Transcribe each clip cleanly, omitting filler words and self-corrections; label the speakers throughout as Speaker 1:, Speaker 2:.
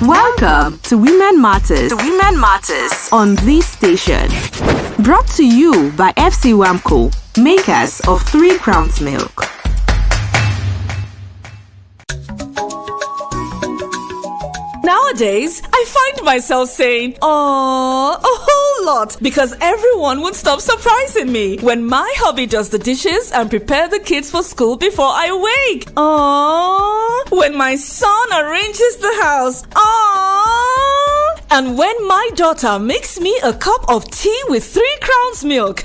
Speaker 1: Welcome to Women Matters. On this station. Brought to you by FC Wamco, makers of 3 Crowns Milk.
Speaker 2: Nowadays, I find myself saying, "Aww," a whole lot because everyone would stop surprising me when my hubby does the dishes and prepare the kids for school before I wake. Aww, when my son arranges the house. Aww, and when my daughter makes me a cup of tea with 3 Crowns Milk.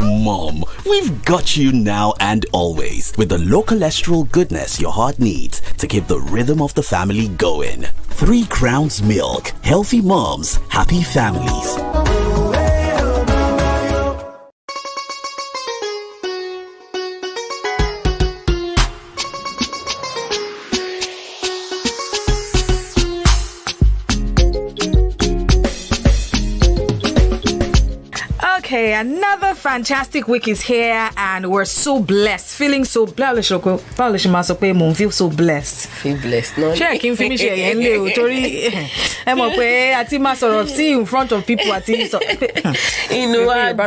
Speaker 3: Mom, we've got you now and always with the low cholesterol goodness your heart needs to keep the rhythm of the family going. 3 Crowns Milk. Healthy moms, happy families.
Speaker 2: Okay, another fantastic week is here and we're so blessed, feeling so blessed. Feel so blessed.
Speaker 4: Feel blessed, no?
Speaker 2: Sure, I can finish here. See in front of people at
Speaker 4: you know what?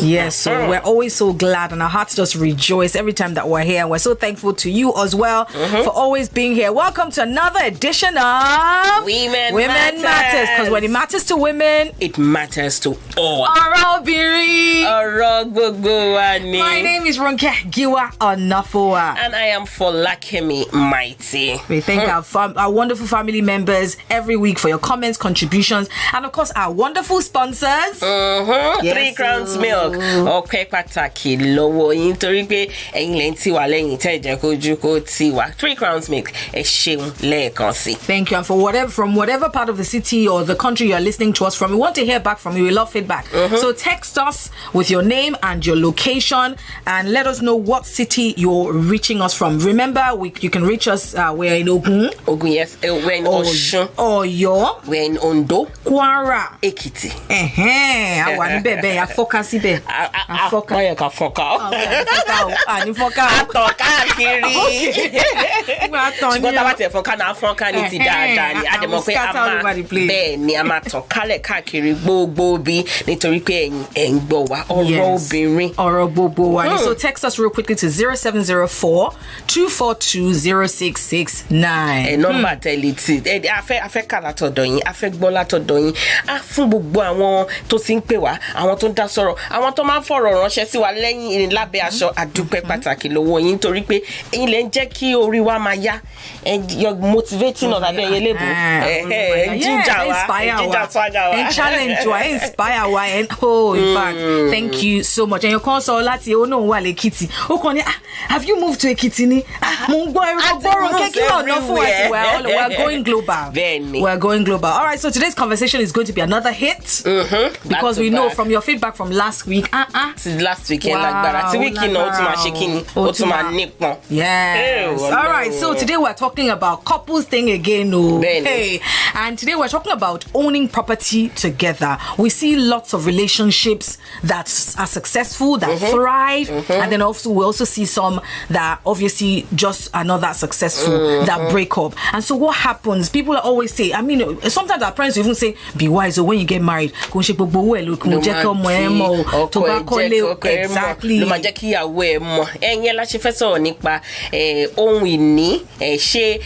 Speaker 2: Yes, so we're always so glad and our hearts just rejoice every time that we're here. We're so thankful to you as well for always being here. Welcome to another edition of
Speaker 4: Women
Speaker 2: Matters. Because when it matters to women,
Speaker 4: it matters to all.
Speaker 2: Oro Obinrin. My name is Ronke Giwa-Onafuwa.
Speaker 4: And I am Folakemi Mighty.
Speaker 2: We thank our wonderful family members every week for your comments, contributions, and of course our wonderful sponsors.
Speaker 4: 3 Crowns Milk. Okay, pataki lowo yin tori pe eyin le nti wa leyin te je koju ko ti wa. 3 Crowns Milk.
Speaker 2: Thank you. And from whatever part of the city or the country you're listening to us from, we want to hear back from you. We love feedback. So text us with your name and your location and let us know what city you're reaching us from. Remember, you can reach us. We're in Ogun.
Speaker 4: Yes. We're in Osun.
Speaker 2: Oyo.
Speaker 4: We're in Ondo.
Speaker 2: Kwara.
Speaker 4: Ekiti.
Speaker 2: So text us real quickly to 0704-242-0669.
Speaker 4: Number telliti. Afe kala todoyin, afe gbola todoyin. Fún gbogbo àwọn tó tin pè wá, àwọn tó dá sọ̀rọ̀, àwọn tó máa fọ̀rọ̀ ránṣẹ́ sí wa lẹ́yìn lábẹ́ aṣọ àdúpẹ́ pàtàkì lọ́wọ́ yín torí pé ẹ̀yin lẹ ń jẹ́ kí orí wa máa yá. You're motivating us at the level.
Speaker 2: Challenge wa, inspire wa, and in fact, thank you so much. And your console lati o no wa l'Ekiti. O kon ni, have you moved to Ekiti ni? Mo ngbo we're going global. We're going global. All right, so today's conversation is going to be another hit because we know from your feedback from last week.
Speaker 4: Last weekend
Speaker 2: Yes. All right, so today we're talking about couples thing again. Hey, and today we're talking about owning property together. We see lots of relationships that are successful, that thrive, and then also we also see some that obviously just are not that successful, that break up. And so what happens? People always say, I mean, sometimes our parents even say, be wise, or when you get married, exactly.
Speaker 4: Ohun ìní ṣe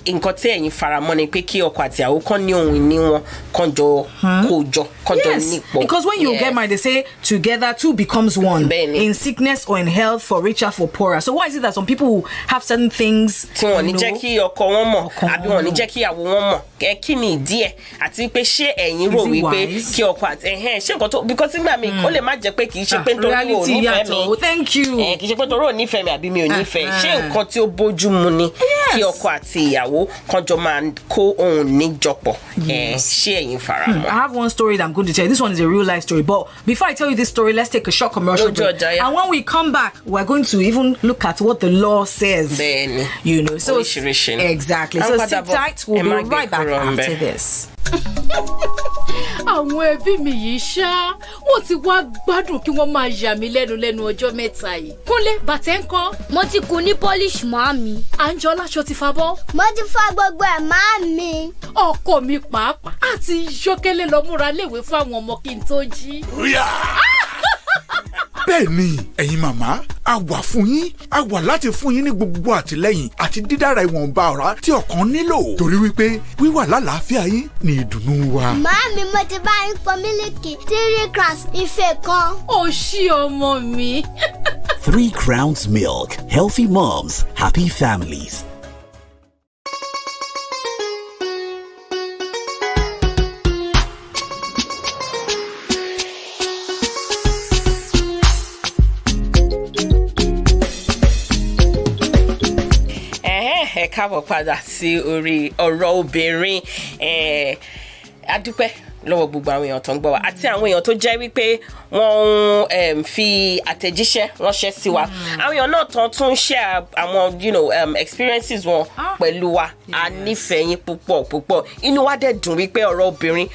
Speaker 4: nǹkan tí ẹ̀yin faramọ́ ni pé kí ọkọ àti ìyàwó kan ní ohun ìní wọn kan jọ kójọ kan jọ nípò.
Speaker 2: Because when you get married, they say together 2 becomes 1. In sickness or in health, for richer, for poorer. So why is it that some people have certain things
Speaker 4: tí wọ́n ní jẹ́ kí ọkọ wọn mọ̀ àbí wọ́n ní jẹ́ kí ìyàwó wọn mọ̀? Kí ni ìdí ẹ̀ àti pé ṣé ẹ̀yin rò wípé kí ọkọ àti ṣé nǹkan tó because nígbà mi ó lè má jẹ́ pé kì í ṣe pé nítorí o nífẹ̀ẹ́ mi.
Speaker 2: Thank you.
Speaker 4: Kì í ṣe pé nítorí o nífẹ̀ẹ́ mi àbí mi ò nífẹ̀ẹ́. Ṣé nǹkan tí ó bójú mu ni kí ọkọ àti ìyàwó kan jọ máa kó ohun níjọpọ̀? Ṣé ẹ̀yin faramọ́?
Speaker 2: I have one story that I'm going to tell you. This one is a real life story. But before I tell you this story, let's take a short commercial break. And when we come back, we're going to even look at what the law says. You know, so exactly. So sit tight. We'll be right back after this.
Speaker 5: Àwọn ẹbí mi yìí ṣá, wọ́n ti wá gbádùn kí wọ́n máa yà mí lẹ́nu ọjọ́ mẹ́ta yìí. Kúnlé, bàtẹ́ ńkọ́?
Speaker 6: Mo ti kun ní polish màámi.
Speaker 5: Àǹjọ́lá ṣo ti fa bọ́?
Speaker 6: Mo ti fa gbogbo ẹ̀ màámi.
Speaker 5: Ọkọ mi pàápàá àti Ṣókélé lọ múra léwe fún àwọn ọmọ kí n tó jí.
Speaker 7: Bẹ́ẹ̀ni, ẹ̀yin màmá, a wà fún yín, a wà láti fún yín ní gbogbo àtìlẹ́yìn àti dídára ìwọ̀nba ọ̀rá tí ọkàn nílò. Torí wípé wíwà lálàáfíà yín ni ìdùnnú wa.
Speaker 6: Màámi, mo ti bá yín pọn mílìkì 3 crowns ife kan.
Speaker 5: Ó ṣí ọmọ mi.
Speaker 3: 3 Crowns Milk. Healthy moms, happy families.
Speaker 4: Ẹ káàbọ̀ padà sí orí ọ̀rọ̀ obìnrin. Adúpẹ́ lọ́wọ́ gbogbo àwọn èèyàn tó ń gbọ́ wa àti àwọn èèyàn tó jẹ́ wípé wọ́n fi àtẹ̀jíṣẹ́ ránṣẹ́ sí wa. Àwọn èèyàn náà tún share àwọn experiences wọn pẹ̀lú wa. A nífẹ̀ẹ́ yín púpọ̀. Inú wa dẹ̀ dùn wípé ọ̀rọ̀ obìnrin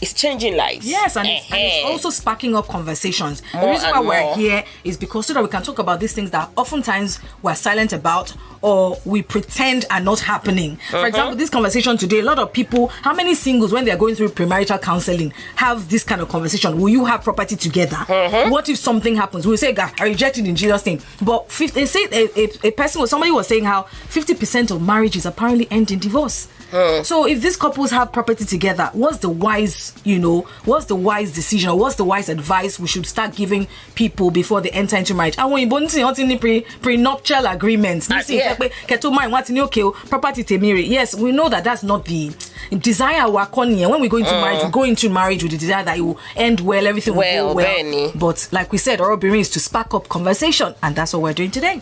Speaker 4: it's changing lives.
Speaker 2: Yes, and it's also sparking up conversations. The reason why we're here is because so that we can talk about these things that oftentimes we're silent about or we pretend are not happening. For example, this conversation today, a lot of people, how many singles, when they're going through premarital counseling, have this kind of conversation? Will you have property together? What if something happens? We'll say, God, I reject it in Jesus' name. But they say a person, somebody was saying how 50% of marriages apparently end in divorce. So if these couples have property together, what's the wise decision or what's the wise advice we should start giving people before they enter into marriage? And when you prenuptial agreements, property temiri. Yes, we know that that's not the desire when we go into marriage, we go into marriage with the desire that it will end well, everything will go well. Benny. But like we said, Oro Obinrin is to spark up conversation, and that's what we're doing today.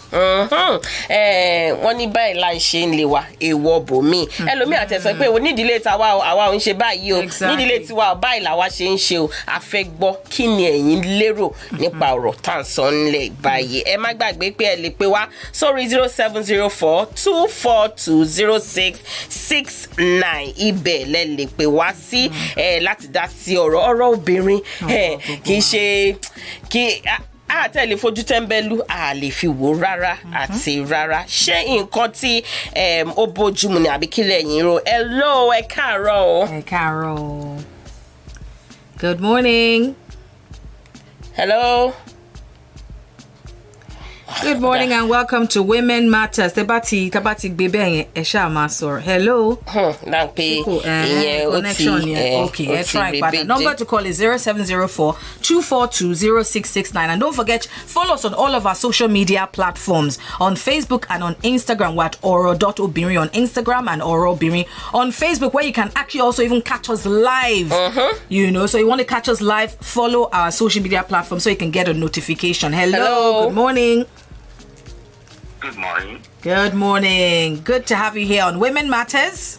Speaker 4: Àtẹ̀sọ́ pé onídìílé tàwa àwa ò ń ṣe báyìí o nídìílé tiwa báyìí làwa ṣe ń ṣe o a fẹ́ gbọ́ kí ni ẹ̀yin lérò nípa ọ̀rọ̀ tá à ń sọ nílẹ̀ báyìí. Ẹ má gbàgbé pé ẹ lè pè wá sórí 0704-242-0669 ibẹ̀ lẹ lè pè wá sí láti dá sí ọ̀rọ̀ obìnrin kì í ṣe kí tẹ̀lé fojú tẹ́ńbẹ́lú a lè fi wò rárá àti rárá. Ṣé nǹkan tí ó bójúmu ni àbí kí lẹ̀yin rò? Hello, ẹ káàárọ̀.
Speaker 2: Ẹ káàárọ̀. Good morning.
Speaker 4: Hello.
Speaker 2: Good morning and welcome to Women Matters. Tabati gbebe esha ma sọ̀rọ̀. Hello.
Speaker 4: Okay,
Speaker 2: try. But the number to call is 0704-242-0669. And don't forget, follow us on all of our social media platforms. On Facebook and on Instagram, we're at oro.obinrin on Instagram and Oro Obinrin on Facebook, where you can actually also even catch us live. So you want to catch us live, follow our social media platform so you can get a notification. Hello. Good morning.
Speaker 8: Good morning.
Speaker 2: Good morning. Good to have you here on Women Matters.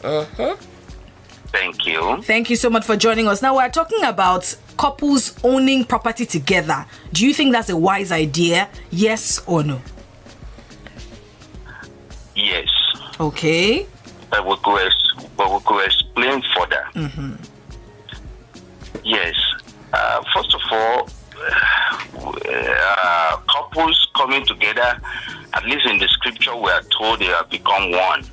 Speaker 8: Thank you.
Speaker 2: Thank you so much for joining us. Now, we're talking about couples owning property together. Do you think that's a wise idea? Yes or no?
Speaker 8: Yes.
Speaker 2: Okay.
Speaker 8: But we could explain further. Yes. First of all, couples coming together, at least in the scripture, we are told they have become one.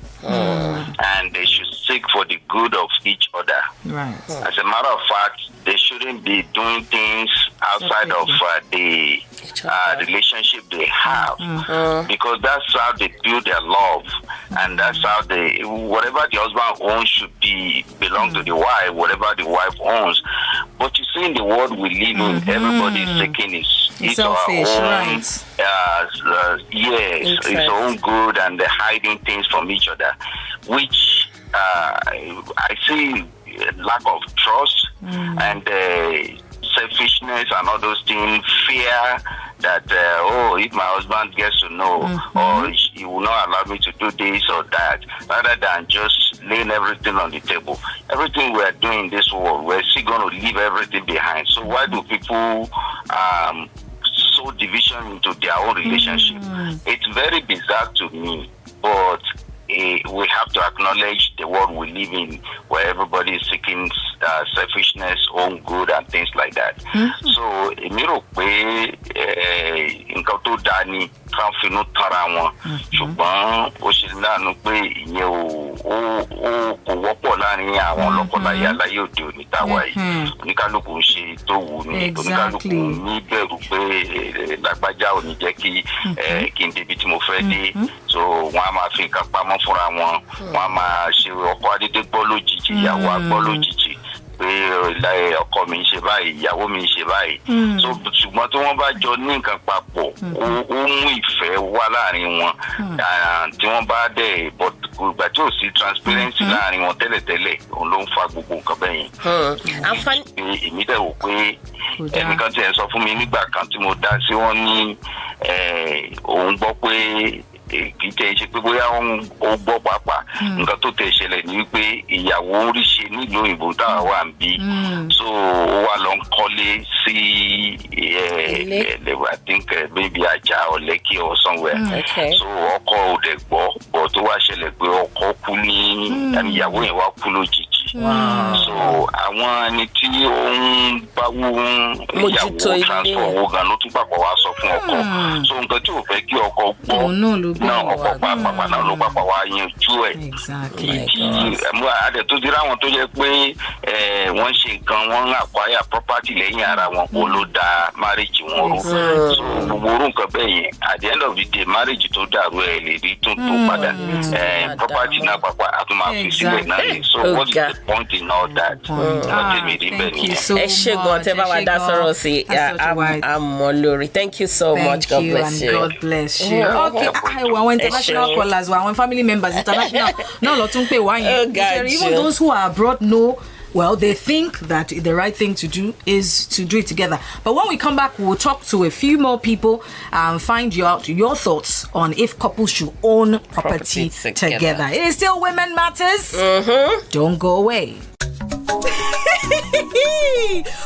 Speaker 8: And they should seek for the good of each other.
Speaker 2: Right.
Speaker 8: As a matter of fact, they shouldn't be doing things outside of the relationship they have, because that's how they build their love, and that's how whatever the husband owns should belong to the wife, whatever the wife owns. But you see, in the world we live in, everybody is taking his
Speaker 2: selfish,
Speaker 8: own,
Speaker 2: right?
Speaker 8: His own good, and they're hiding things from each other, which I see lack of trust and selfishness and all those things, fear that if my husband gets to know, or he will not allow me to do this or that, rather than just laying everything on the table. Everything we are doing in this world, we're still going to leave everything behind. So why do people sow division into their own relationship? It's very bizarre to me, but a we have to acknowledge the world we live in, where everybody is seeking selfishness, own good, and things like that. So, èmi rò pé nǹkan tó dáa ni kan finú tara wọn, ṣùgbọ́n ó ṣe láàánú pé ìyẹn ó kò wọ́pọ̀ láàrin àwọn lọ́kọláya láyé òde òní táwa yìí. Oníkálukú ń ṣe tó wù ní, oníkálukú ní bẹ̀rù pé lágbájá ò ní jẹ́ kí n débi tí mo fẹ́ dé. So wọ́n á máa fi nǹkan pamọ́ fúnra wọn, wọ́n á máa ṣe ọkọ adédé gbọ́ lójijì, ìyàwó á gbọ́ lójijì pé ọkọ mi ń ṣe báyìí, ìyàwó mi ń ṣe báyìí. So ṣùgbọ́n tí wọ́n bá jọ ní nǹkan papọ̀, ó mú ìfẹ́ wá láàrin wọn. Tí wọ́n bá dẹ̀ ìgbà tí ò sí transparency láàrin wọn tẹ́lẹ̀tẹ́lẹ̀, òun ló ń fa gbogbo nǹkan bẹ́yẹn. Èmi dẹ̀ wò pé ẹnìkan tí ẹ sọ fún mi nígbà kan tí mo dá sí wọn ní òun gbọ́ pé kì í tẹ́ ṣe pé bóyá ó gbọ́ pàápàá nǹkan tó tẹ̀ ṣẹlẹ̀ ní wípé ìyàwó ń rí ṣe nílùú òyìnbó táwa wà ń bí, so ó wà lọ ń kọ́lé sí I think maybe Ajah or Lekki or somewhere. So ọkọ ò dẹ̀ gbọ́ bọ̀ tó wá ṣẹlẹ̀ pé ọkọ kú ní ìyàwó yẹn wá kú lójijì. So àwọn ẹni tí ó ń báwú ìyàwó transfer owó gan ló tún pàpọ̀ wá sọ fún ọkọ. So nǹkan tí ò fẹ́ kí ọkọ gbọ́ náà ọkọ pàápàá náà ló pàpà wá yanjú ẹ̀. Adẹ̀ tó ti ráwọn tó jẹ́ pé wọ́n ṣe nǹkan, wọ́n ń acquire property lẹ́yìn ara wọn, kó ló da marriage wọn rú. So gbogbo orú nǹkan bẹ́ẹ̀ yẹn, at the end of the day marriage tó dàrú ẹ̀ lè rí tó padà. Property náà pàpà àtúmọ̀ àfi sílẹ̀ náà ni. So what is the point in all that?
Speaker 2: Thank you so much.
Speaker 4: Thank you so much. God bless you.
Speaker 2: God bless you. Okay, our international callers, our family members, international. No, even those who are abroad know. Well, they think that the right thing to do is to do it together. But when we come back, we'll talk to a few more people and find out your thoughts on if couples should own property together. It is still Women Matters. Don't go away.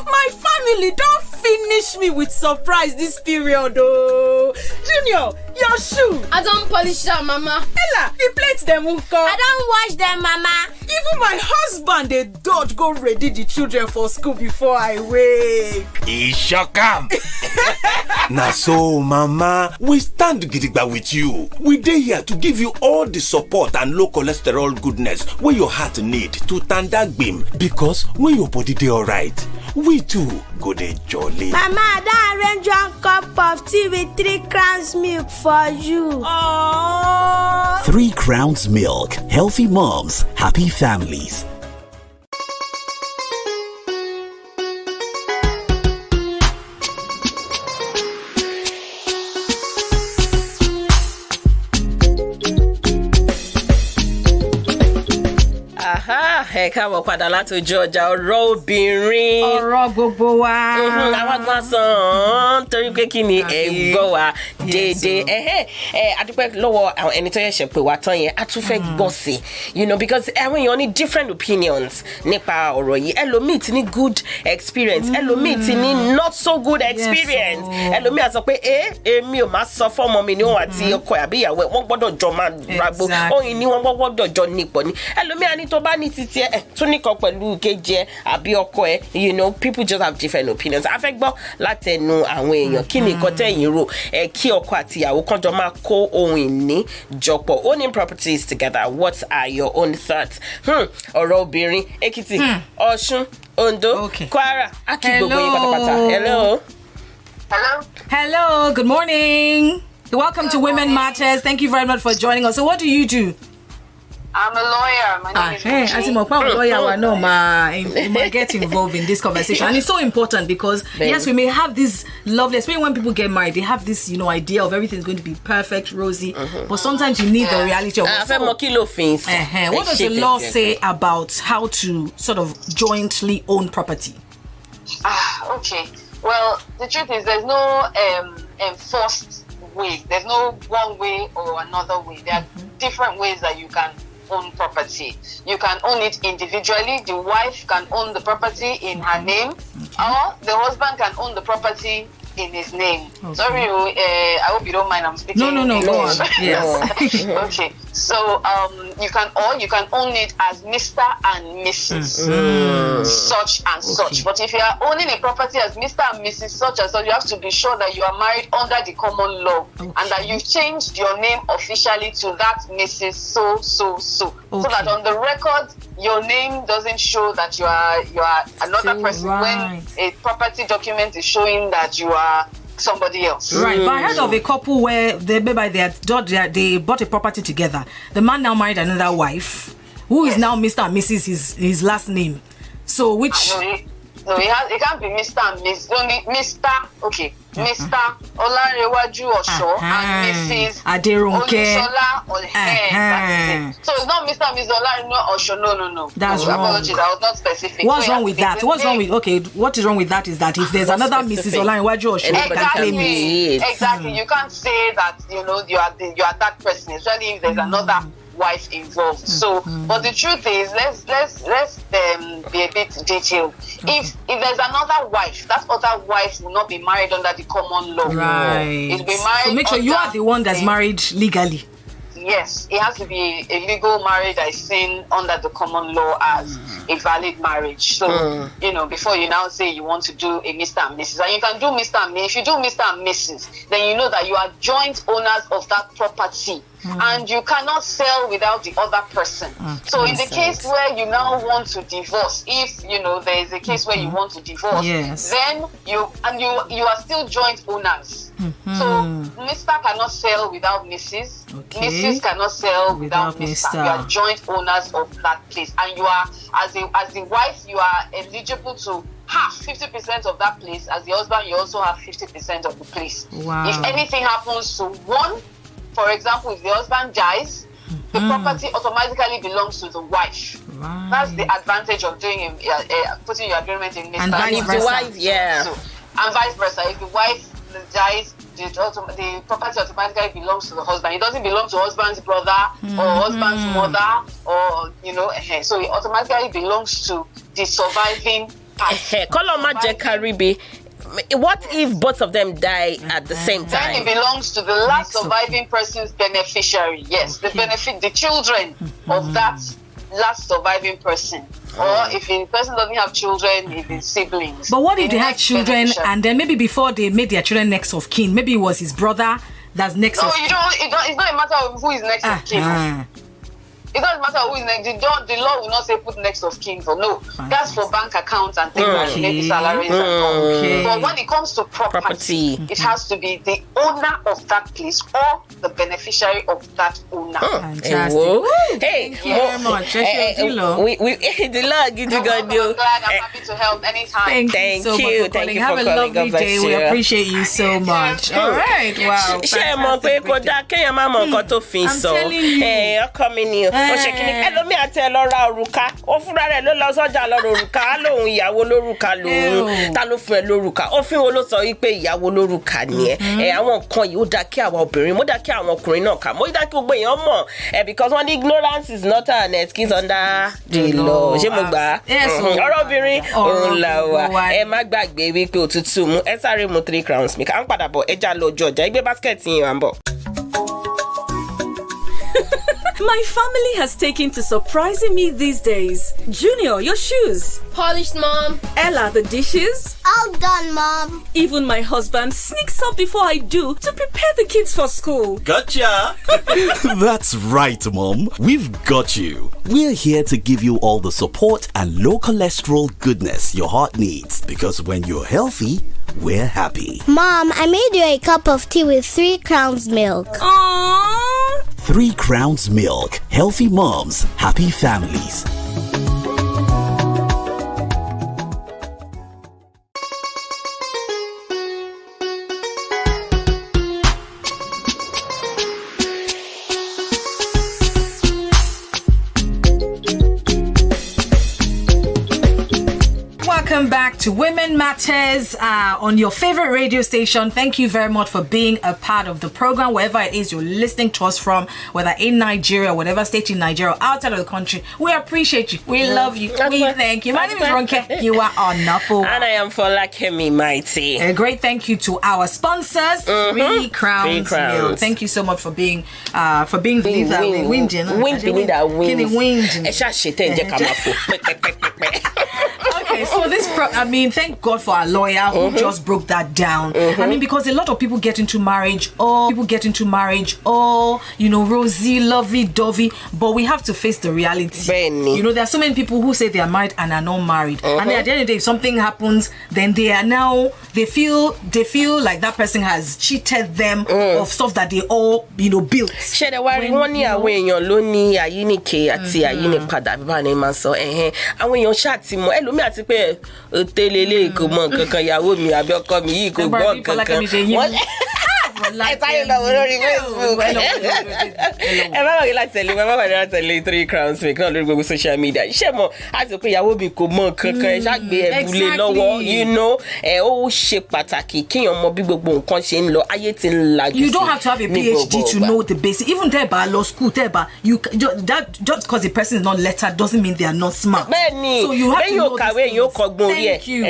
Speaker 9: My family don't finish me with surprise this period, oh. Junior, your shoe.
Speaker 5: I don't polish them, Mama.
Speaker 9: Ella, the plates them won't come.
Speaker 6: I don't wash them, Mama.
Speaker 9: Even my husband, they don't go ready the children for school before I wake.
Speaker 10: He sure come. Now so, Mama, we stand gidigba with you. We dey here to give you all the support and low cholesterol goodness where your heart need to tanda gbim. Because when your body dey alright, we too go dey jolly.
Speaker 6: Mama, I arrange 1 cup of tea with 3 crowns milk for you.
Speaker 9: Aww.
Speaker 3: 3 Crowns Milk. Healthy moms, happy families.
Speaker 4: Ẹ káàbọ̀ padà láti ojú ọjà Oro Obinrin.
Speaker 2: Ọ̀rọ̀ gbogbo wa.
Speaker 4: Àwọn kan sàn torí pé kí ni ẹ ń gbọ́ wa déédéé. Adúpẹ́ lọ́wọ́ àwọn ẹni tó yẹ ṣe pé wá tán yẹn, a tún fẹ́ gbọ́ sí. You know, because àwọn èèyàn ní different opinions nípa ọ̀rọ̀ yìí. Ẹlòmíì ti ní good experience, ẹlòmíì ti ní not so good experience. Ẹlòmíì á sọ pé èmi ò máa sọ fọ́mọ mi ní òun àti ọkọ àbí ìyàwó ẹ̀ wọ́n gbọ́dọ̀ jọ máa ragbo. Òyìn ni wọ́n gbọ́dọ̀ jọ nípọ̀ ni. Ẹlòmíì á ní tó bá ní títí tún nìkan pẹ̀lú kejì ẹ àbí ọkọ ẹ, you know, people just have different opinions. A fẹ́ gbọ́ látẹnu àwọn èèyàn kí ni nǹkan tẹ̀yin rò kí ọkọ àti ìyàwó kan jọ máa kó ohun ìní jọpọ̀, owning properties together. What are your own thoughts? Ọ̀rọ̀ obìnrin, Èkìtì, Ọ̀ṣun, Ondo, Kwara, àti gbogbo yín pátápátá. Hello.
Speaker 2: Hello, good morning. Welcome to Women Matters. Thank you very much for joining us. So what do you do?
Speaker 11: I'm a lawyer. My name is Ronke.
Speaker 2: As a lawyer, no, get involved in this conversation, and it's so important because yes, we may have this lovely, especially when people get married, they have this, you know, idea of everything's going to be perfect, rosy, but sometimes you need the reality of
Speaker 4: what
Speaker 2: does the law say about how to sort of jointly own property?
Speaker 11: Okay. Well, the truth is, there's no enforced way. There's no one way or another way. There are different ways that you can own property. You can own it individually. The wife can own the property in her name, or the husband can own the property in his name. Okay. Sorry, I hope you don't mind. I'm speaking.
Speaker 2: No. Go on. Yes.
Speaker 11: Okay. So you can own it as Mr. and Mrs. Such and such. But if you are owning a property as Mr. and Mrs. Such and such, you have to be sure that you are married under the common law and that you've changed your name officially to that Mrs. So. So that on the record your name doesn't show that you are another person when a property document is showing that you are somebody else.
Speaker 2: Right, but I heard of a couple where they bought a property together. The man now married another wife, who is now Mr. and Mrs. his last name. So which?
Speaker 11: No, it can't be Mr. and Miss. Only Mr. Okay, Mr. Olanrewaju Osho and Mrs.
Speaker 2: Ronke.
Speaker 11: So it's not Mr. and Mrs. Olanrewaju Osho. No.
Speaker 2: That's wrong.
Speaker 11: Apologies, I was not specific.
Speaker 2: What's wrong with that? What is wrong with that is that if there's another Mrs. Olanrewaju Osho, you can claim it.
Speaker 11: Exactly. You can't say that you are that person, especially if there's another wife involved. So, but the truth is, let's be a bit detailed. If there's another wife, that other wife will not be married under the common law.
Speaker 2: Right.
Speaker 11: It'll be married.
Speaker 2: So make sure you are the one that's married legally.
Speaker 11: Yes, it has to be a legal marriage that is seen under the common law as a valid marriage. So, before you now say you want to do a Mr. and Mrs. And you can do Mr. and Mrs. If you do Mr. and Mrs., then you know that you are joint owners of that property. And you cannot sell without the other person. So in the case where you now want to divorce, if there is a case where you want to divorce, then you are still joint owners. So Mr. cannot sell without Mrs. Mrs. cannot sell without Mr. You are joint owners of that place, and you are as the wife, you are eligible to have 50% of that place. As the husband, you also have 50% of the place. Wow. If anything happens to one, for example, if the husband dies, the property automatically belongs to the wife. Right. That's the advantage of doing putting your agreement in Mr.
Speaker 2: And vice versa.
Speaker 11: The wife, and vice versa. If the wife dies, the property automatically belongs to the husband. It doesn't belong to husband's brother or husband's mother, or so it automatically belongs to the surviving party.
Speaker 4: What if both of them die at the same time?
Speaker 11: Then it belongs to the last surviving person's beneficiary. Yes, the children of that last surviving person. Or if the person doesn't have children, if it's siblings.
Speaker 2: But what if they had children and then maybe before they made their children next of kin, maybe it was his brother that's next of kin?
Speaker 11: No, it's not a matter of who is next of kin. It doesn't matter who is next. The law will not say put next of kin for no. That's for bank accounts and things like maybe salaries and all. But when it comes to property, it has to be the owner of that place or the beneficiary of that owner.
Speaker 2: Fantastic.
Speaker 4: Hey,
Speaker 2: thank you very much.
Speaker 4: The law gives you good news.
Speaker 11: I'm glad. I'm happy to help anytime.
Speaker 2: Thank you so much for calling. Have a lovely day. We appreciate you so much. All right. Wow.
Speaker 4: I'm telling you. Hey, you're coming here. Ẹlòmí àti ẹlọ́ra òrùka ó fúnra rẹ̀ ló lọ sọ́jà lọ́rọ̀ òrùka lóhun ìyàwó lórùka lòun ta ló fún ẹ lórùka òfin wo ló sọ wípé ìyàwó lórùka ni ẹ àwọn nǹkan yìí ó dá kí àwọn obìnrin mo dá kí àwọn ọkùnrin náà kà mo dá kí gbogbo èèyàn mọ̀ because one ignorance is not an excuse under the law ṣé mo gbà ọ̀rọ̀ obìnrin òun là wà ẹ má gbàgbé wípé òtútù mú ẹ sáré mu 3 crowns mi kà ń padà bọ̀ ẹja lọ ọjọ́ ọjà ìgbé basket yìí wà ń bọ̀.
Speaker 12: My family has taken to surprising me these days. Junior, your shoes.
Speaker 13: Polished, Mom.
Speaker 12: Ella, the dishes.
Speaker 6: All done, Mom.
Speaker 12: Even my husband sneaks up before I do to prepare the kids for school.
Speaker 3: Gotcha! That's right, Mom. We've got you. We're here to give you all the support and low cholesterol goodness your heart needs. Because when you're healthy, we're happy.
Speaker 6: Mom, I made you a cup of tea with 3 crowns milk.
Speaker 12: Aww.
Speaker 3: 3 crowns milk. Healthy moms, happy families.
Speaker 2: Welcome back to Women Matters on your favorite radio station. Thank you very much for being a part of the program, wherever it is you're listening to us from, whether in Nigeria, whatever state in Nigeria, outside of the country. We appreciate you. We love you. We thank you. My name is Ronke. Giwa-Onafuwa.
Speaker 4: And I am Folakemi, mighty.
Speaker 2: A great thank you to our sponsors, 3 Crowns Milk. Thank you so much for being beneath that wind. Beneath that Okay, so this, thank God for our lawyer who just broke that down. I mean, because a lot of people get into marriage, rosy, lovey-dovey, but we have to face the reality. Benny. You know, there are so many people who say they are married and are not married. And then at the end of the day, if something happens, then they feel like that person has cheated them of stuff that they all, built.
Speaker 4: Social media.
Speaker 2: You don't have to have a PhD to know the basics. Even there by law school, that just because the person is not lettered doesn't mean they are not smart. So you have to know this. Thank you.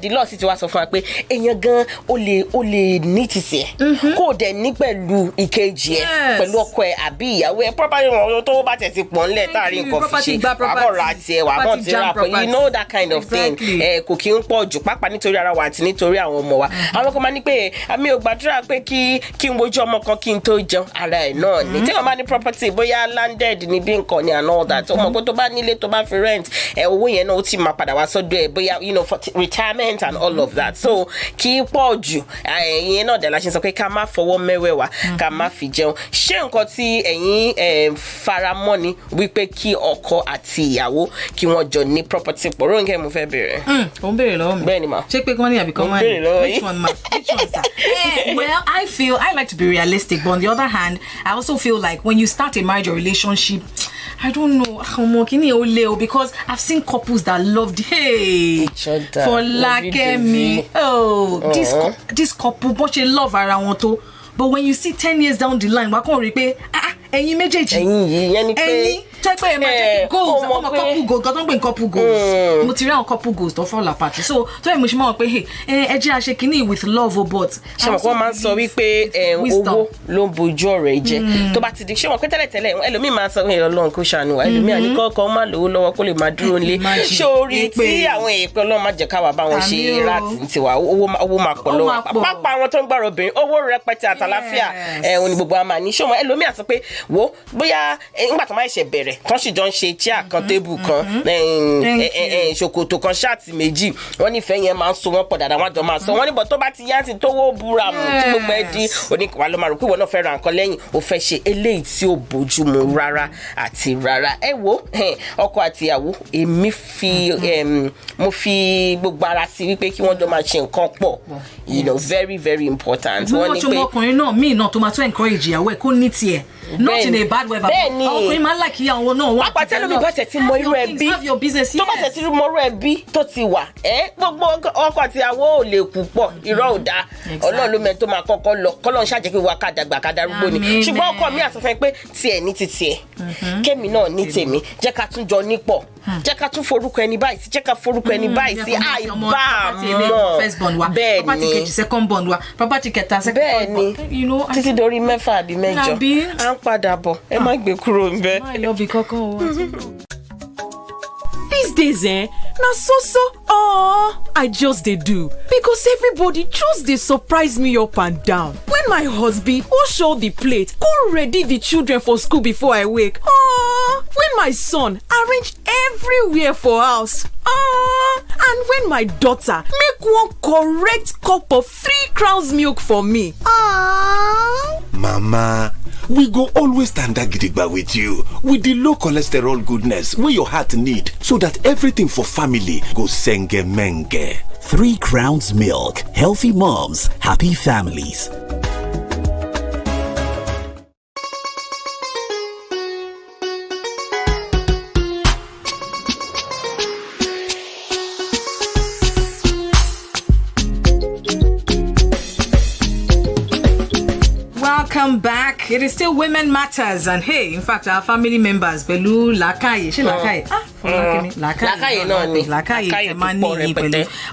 Speaker 4: The law situation for kò dẹ̀ ní pẹ̀lú ìkejì ẹ̀ pẹ̀lú ọkọ ẹ̀ àbí ìyàwó ẹ̀ property wọn tó bá tẹ̀ sí pọ̀ ńlẹ̀ táàrí nǹkan fi ṣe àbọ̀rọ̀ àti ẹ̀wà àbọ̀ ti rà pọ̀ you know that kind of thing kò kí ń pọ̀ jù pápá nítorí ara wa àti nítorí àwọn ọmọ wa àwọn kan máa ní pé àmì ò gbàdúrà pé kí n wojú ọmọ kan kí n tó jẹun ara ẹ̀ náà ni tí wọ́n bá ní property bóyá landed ní bí nǹkan ni and all that ọmọ pé tó bá nílé tó bá fi rent owó yẹn náà ó ti máa padà wá sọ́dọ̀ ẹ̀ bóyá for retirement and all of that so kí pọ̀ jù ìyẹn náà dẹ̀ la ṣe sọ pé ká má fọwọ́ mẹ́wẹ̀wá ká má fi jẹun ṣé nǹkan tí ẹ̀yin faramọ́ ni wípé kí ọkọ àti ìyàwó kí wọ́n jọ ní property pọ̀ Ronke mo fẹ́ bẹ̀rẹ̀.
Speaker 2: Ó ń bẹ̀rẹ̀ lọ́wọ́ mi.
Speaker 4: Bẹ́ẹ̀ ni ma.
Speaker 2: Ṣé pé kí wọ́n ní àbíkọ́ máa ní? Which one sir? Well, I like to be realistic, but on the other hand, I also feel like when you start a marriage or relationship, I don't know, because I've seen couples that loved each other. Folakemi. This couple, but she love around to. But when you see 10 years down the line, wá kàn rí pé ẹ̀yin méjèèjì. Ẹ̀yin tẹ́ pé goals, couple goals. Mo ti rí àwọn couple goals tó fall apart. So, tó mo ṣe mọ̀ pé ẹ jẹ́ a ṣe kíní with love but.
Speaker 4: Ṣé wọ́n máa ń sọ wípé owó ló ń bojú ọ̀rẹ́ jẹ́. Tó bá ti di ṣé wọ́n pé tẹ́lẹ̀ ẹlòmíì máa sọ Ọlọ́run kó ṣàánú wa. Ẹlòmíì àní kọ́kọ́ má lówó lọ́wọ́ kó lè máa dúró nílé. Ṣé orí tí àwọn èèpẹ̀ Ọlọ́run máa jẹ́ káwa bá wọn ṣe ráàtì tiwa owó máa pọ̀ lọ́wọ́. Pápá àwọn tó ń gbàrọ̀ obìnrin owó rẹpẹtẹ àtàláfíà òní gbogbo àmà ní ṣé wọ́n ẹlòmíì àti pé wo bóyá nígbà tó máa ṣe bẹ̀rẹ̀ tó sì jọ ń ṣe chair kan table kan ṣòkòtò kan ṣáàtì méjì wọ́n nífẹ̀ẹ́ yẹn máa ń so wọ́n pọ̀ dáadáa wọ́n jọ máa sọ wọ́n níbọ̀ tó bá ti yá sí tówó búra mú tí gbogbo ẹ di oníkàwá ló máa rò pé ìwọ náà fẹ́ ra nǹkan lẹ́yìn ó fẹ́ ṣe eléyìí tí ó bójú mu rárá àti rárá ẹ wo ọkọ àti ìyàwó èmi mo fi gbogbo ara sí wípé kí wọ́n jọ máa ṣe nǹkan pọ̀ very very important.
Speaker 2: wọ́n ní pé ọkùnrin náà míì náà tó máa tó encourage ìyàwó ẹ̀ kó ní tiẹ̀ not in a bad way but ọkùnrin máa ń like ìyàwó náà wọ́n
Speaker 4: àpàtẹ́ lómi bá tẹ̀ tí mọ irú ẹbí tó bá tẹ̀ tí mọ irú ẹbí tó ti wà gbogbo ọkọ àti ìyàwó ò lè kú pọ̀ irọ́ ò dáa Ọlọ́run ló mẹ́rin tó máa kọ́kọ́ lọ kọ́lọ́run ṣàjẹ́ pé wà ká dàgbà ká darúgbó ni ṣùgbọ́n ọkọ mi àsọfẹ́ pé tiẹ̀ ní ti tiẹ̀ kémi náà ní tèmi jẹ́ ká tún jọ nípọ̀ jẹ́ ká tún forúkọ ẹni báyìí sí jẹ́ ká forúkọ ẹni báyìí sí àìbá mọ̀ bẹ́ẹ̀ ni títí dorí 6 àbí 8 à ń padà bọ̀ ẹ má gbé kúrò ń bẹ̀.
Speaker 9: These days, na so I just dey do because everybody just dey surprise me up and down. When my husband wash all the plate, go ready the children for school before I wake. When my son arrange everywhere for house. And when my daughter make one correct cup of 3 crowns milk for me.
Speaker 10: Mama, we go always stand gidigba with you with the low cholesterol goodness wey your heart need so that everything for family go senge menge.
Speaker 3: 3 Crowns Milk. Healthy moms, happy families.
Speaker 2: Welcome back. It is still Women Matters, and hey, in fact, our family members, Belu, Lakaye, she Lakaye. Lakaye.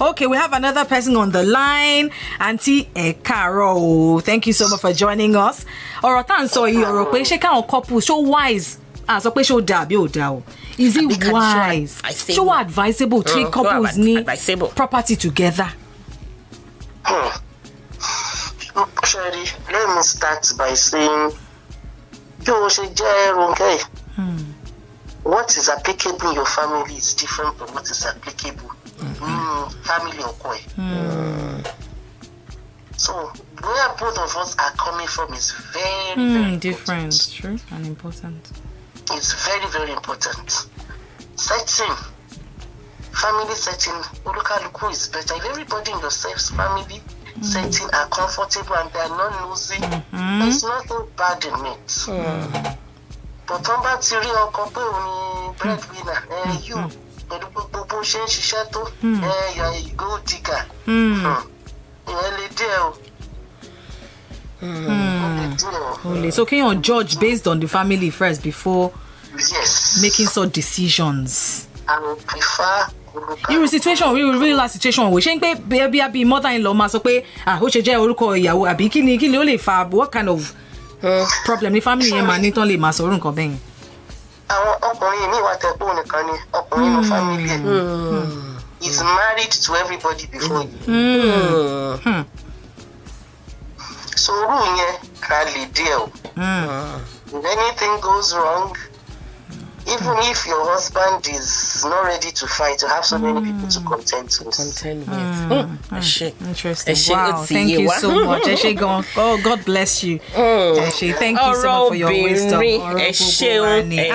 Speaker 2: Okay, we have another person on the line, Auntie Ekaro. Thank you so much for joining us. Orotan so Europe, she can couple so wise. So show dabi o da. Is it wise? So advisable three couples need property together.
Speaker 13: Sherry, let me start by saying, Ronke, what is applicable in your family is different from what is applicable in family or koi. So where both of us are coming from is very
Speaker 2: different. It's true and important.
Speaker 13: It's very, very important. Setting, family setting, Ulukaluku is better. If everybody in yourself's family setting are comfortable and they are not losing, there's nothing bad in it. But on that theory of couple breadwinner, you, but you're a gold digger.
Speaker 2: So can you judge based on the family first before making such decisions?
Speaker 13: I would prefer
Speaker 2: irú situation real situation we ṣe ń pé bí mother-in-law máa sọ pé ó ṣe jẹ́ orúkọ ìyàwó àbí kí ni ó lè fa what kind of problem ní family yẹn máa ní tán lè máa sọ orúkọ bẹ́ẹ̀ yẹn.
Speaker 13: àwọn ọkùnrin mi wà tẹ̀kọ́ nìkan ni ọkùnrin ní family is married to everybody before you. So orú yẹn ká lè dé o. If anything goes wrong, even if your husband is not ready to fight, to have so many people to contend with.
Speaker 2: Interesting. Wow, thank you so much. Oh, God bless you. Thank you so much for your wisdom.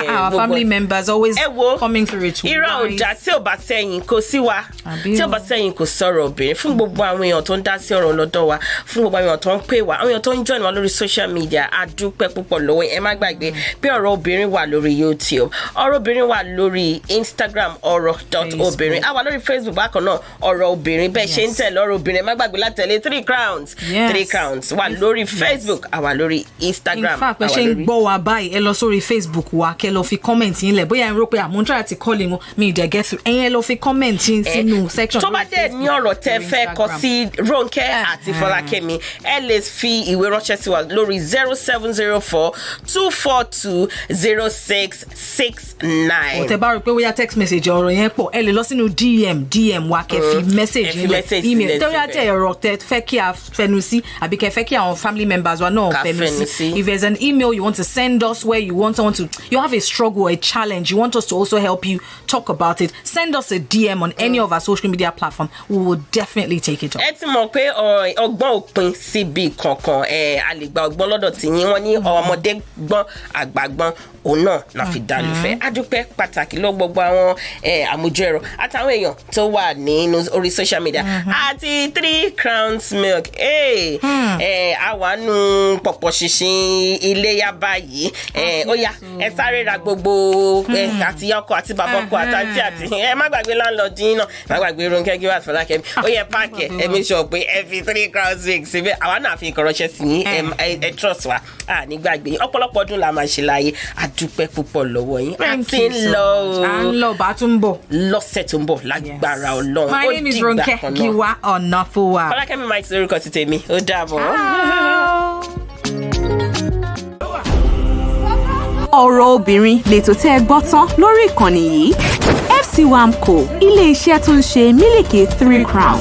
Speaker 2: Our family members always coming through it.
Speaker 4: Tí ó bá sẹ́yìn kò sí wa. Tí ó bá sẹ́yìn kò sọ̀rọ̀ obìnrin. Fún gbogbo àwọn èèyàn tó ń dá sí ọ̀rọ̀ lọ́dọ̀ wa. Fún gbogbo àwọn èèyàn tó ń pè wá. Àwọn èèyàn tó ń join wa lórí social media. A dúpẹ́ púpọ̀ lọ́wọ́. Ẹ má gbàgbé pé ọ̀rọ̀ obìnrin wà lórí YouTube. Oro Obinrin wà lórí Instagram oro.obinrin. A wà lórí Facebook bákan náà Oro Obinrin. Bẹ́ẹ̀ ṣe ń tẹ̀lé Oro Obinrin. Má gbàgbé láti tẹ̀lé 3 crowns. 3 crowns wà lórí Facebook. A wà lórí Instagram.
Speaker 2: In fact, bẹ́ẹ̀ ṣe ń gbọ́ wa báyìí ẹ lọ sórí Facebook wa kẹ́ lọ fi comment yín lẹ̀. Bóyá ẹ rò pé àmúntà àti calling mi ìdẹ̀ get through. Ẹ̀yin ẹ lọ fi comment yín sínú section.
Speaker 4: Tó bá dẹ̀ ní ọ̀rọ̀ tẹ́ fẹ́ kọ sí Ronke àti Folakemi, ẹ lè fi ìwé ránṣẹ́ sí wa lórí 0704-242-0669.
Speaker 2: Tẹ́ bá rò pé wíyá text message ọ̀rọ̀ yẹn pọ̀ ẹ lè lọ sínú DM wa kẹ́ fi message yín email tó yá tẹ́ ọ̀rọ̀ tẹ́ fẹ́ kí a fẹnu sí àbí kẹ́ fẹ́ kí àwọn family members wa náà fẹnu sí. If there's an email you want to send us where you want someone to, you have a struggle or a challenge, you want us to also help you talk about it, send us a DM on any of our social media platforms. We will definitely take it up.
Speaker 4: Ẹ ti mọ̀ pé ọgbọ́n òpin síbi kankan a lè gba ọgbọ́n lọ́dọ̀ tí yín wọ́n ní ọmọdé gbọ́n àgbà gbọ́n òun náà la fi dá lùfẹ́. Adúpẹ́ pàtàkì lọ gbogbo àwọn àmójú ẹ̀rọ àtàwọn èèyàn tó wà nínú orí social media àti 3 crowns milk àwọnú pọ̀pọ̀ ṣinṣin iléyá báyìí ó yá ẹ sáré ra gbogbo àti ọkọ àti bàbá ọkọ àtàntí àti ẹ má gbàgbé landlord yín náà má gbàgbé Ronke Giwa Folakemi ó yẹ páàkì ẹ make sure pé ẹ fi 3 crowns milk síbẹ̀ àwa náà fi ìkọ̀rọ̀ṣẹ́ sí yín ẹ trust wa ní gbàgbé yín ọ̀pọ̀lọpọ̀ ọdún la máa ṣe láyé àdúpẹ́ púpọ̀ lọ́wọ́ yín àti
Speaker 2: lọ bá tún bọ̀
Speaker 4: lọ́sẹ̀ tó ń bọ̀ lágbára Ọlọ́run.
Speaker 2: My name is Ronke Giwa-Onafuwa.
Speaker 4: Folakemi Mike lórúkọ ti tèmi ó dàbọ̀.
Speaker 1: Ọ̀rọ̀ obìnrin lètò tẹ́ ẹ gbọ́ tán lórí ìkànnì yìí. FC Wamco ilé iṣẹ́ tó ń ṣe mílìkì 3 crowns.